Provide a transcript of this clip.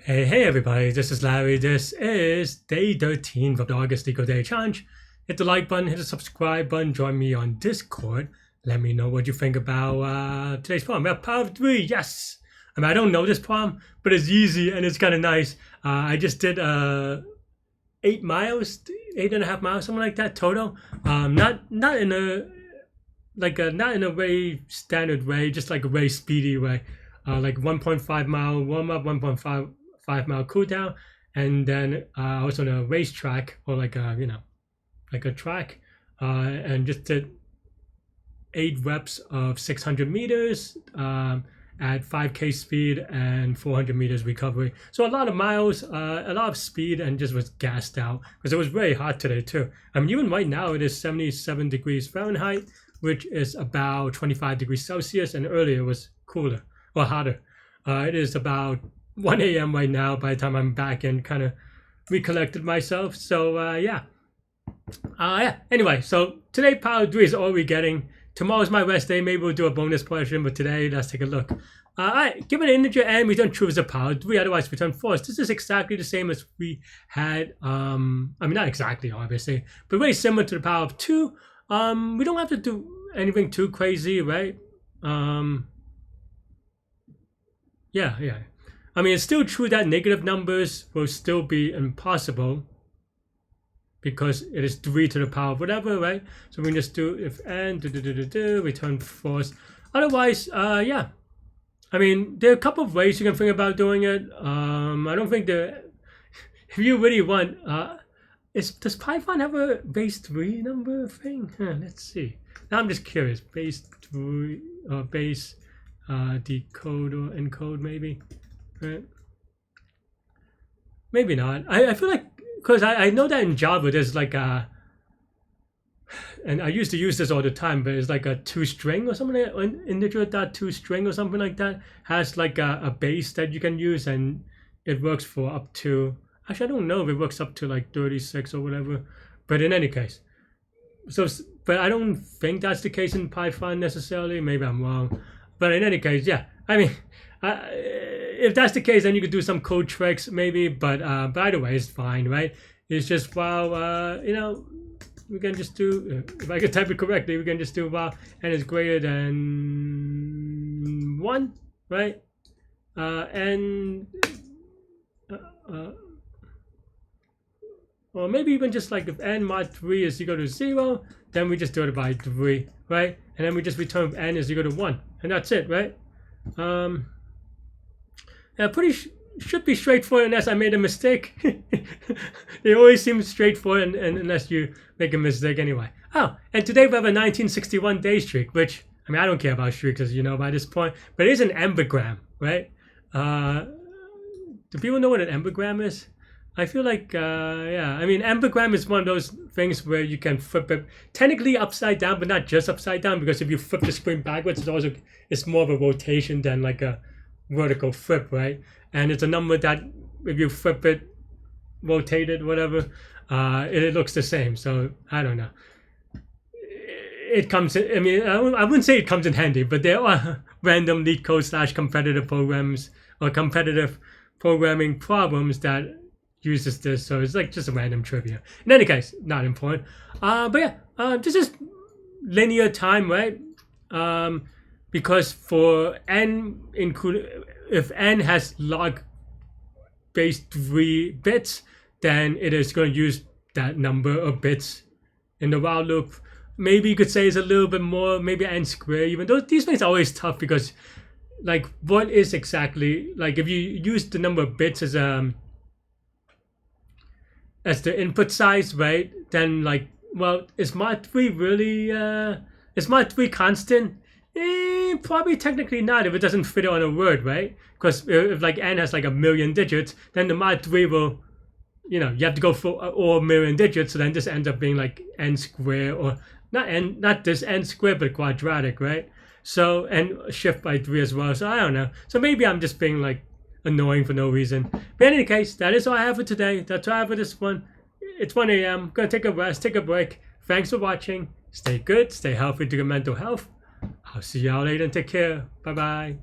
Hey everybody, this is Larry. This is day 13 of the August Leetcode Day Challenge. Hit the like button, hit the subscribe button, join me on Discord. Let me know what you think about today's poem. Power of 3, yes! I don't know this poem, but it's easy and it's kind of nice. I just did 8 miles, 8.5 miles, something like that total. Not in a not in a very standard way, just like a very speedy way. Like 1.5 mile warm up, 1.5 mile cool down, and then I was on a racetrack or like a track, and just did 8 reps of 600 meters at 5k speed and 400 meters recovery. So a lot of miles, a lot of speed, and just was gassed out because it was very hot today too. Even right now it is 77 degrees Fahrenheit, which is about 25 degrees Celsius, and earlier it was cooler or hotter. It is about 1 a.m. right now by the time I'm back and kind of recollected myself. So yeah. Anyway, so today power 3 is all we're getting. Tomorrow's my rest day. Maybe we'll do a bonus question, but today let's take a look. Alright, given an integer n, return true as a power 3, otherwise return false. This is exactly the same as we had, not exactly obviously, but very similar to the power of 2. We don't have to do anything too crazy, right? Yeah. It's still true that negative numbers will still be impossible because it is 3 to the power of whatever, right? So we can just do if n return false. Otherwise, yeah. There are a couple of ways you can think about doing it. I don't think if you really want, does Python have a base 3 number thing? Let's see. Now I'm just curious. Base 3 or base decode or encode maybe, right? Maybe not. I feel like, because I know that in Java there's like a, and I used to use this all the time, but it's like a toString or something like that, integer.toString or something like that, has like a base that you can use, and it works for up to, actually I don't know if it works up to like 36 or whatever, but in any case. So, but I don't think that's the case in Python necessarily. Maybe I'm wrong. But in any case, yeah, if that's the case, then you could do some code tricks maybe, but either way, it's fine, right? It's just, wow, we can just do, if I can type it correctly, we can just do wow, and it's greater than 1, right? Or maybe even just like if n mod 3 is equal to 0, then we just do it by 3, right? And then we just return if n is equal to 1, and that's it, right? Yeah, should be straightforward unless I made a mistake. They always seem straightforward and unless you make a mistake anyway. Oh, and today we have a 1961 day streak, which, I don't care about streaks as you know by this point, but it is an ambigram, right? Do people know what an ambigram is? I feel like, yeah, ambigram is one of those things where you can flip it technically upside down, but not just upside down, because if you flip the screen backwards, it's more of a rotation than like a vertical flip, right? And it's a number that if you flip it, rotate it, whatever, it looks the same. So I don't know. It comes in, I wouldn't say it comes in handy, but there are random Leetcode / competitive programs or competitive programming problems that uses this, so it's like just a random trivia. In any case, not important. But yeah, this is linear time, right? Because for n if n has log base 3 bits, then it is going to use that number of bits in the while loop. Maybe you could say it's a little bit more, maybe n squared, even though these things are always tough because, like, what is exactly, like, if you use the number of bits as the input size, right? Then, like, well, is mod 3 really, is mod 3 constant? Probably technically not if it doesn't fit on a word, right? Because if like n has like 1 million digits, then the mod 3 will, you have to go for all million digits, so then this ends up being like n squared, or not this n squared, but quadratic, right? So, and shift by 3 as well, so I don't know. So maybe I'm just being like annoying for no reason. But in any case, that is all I have for today. That's all I have for this one. It's 1 a.m. Gonna take a rest, take a break. Thanks for watching. Stay good, stay healthy to your mental health. I'll see y'all later and take care. Bye bye.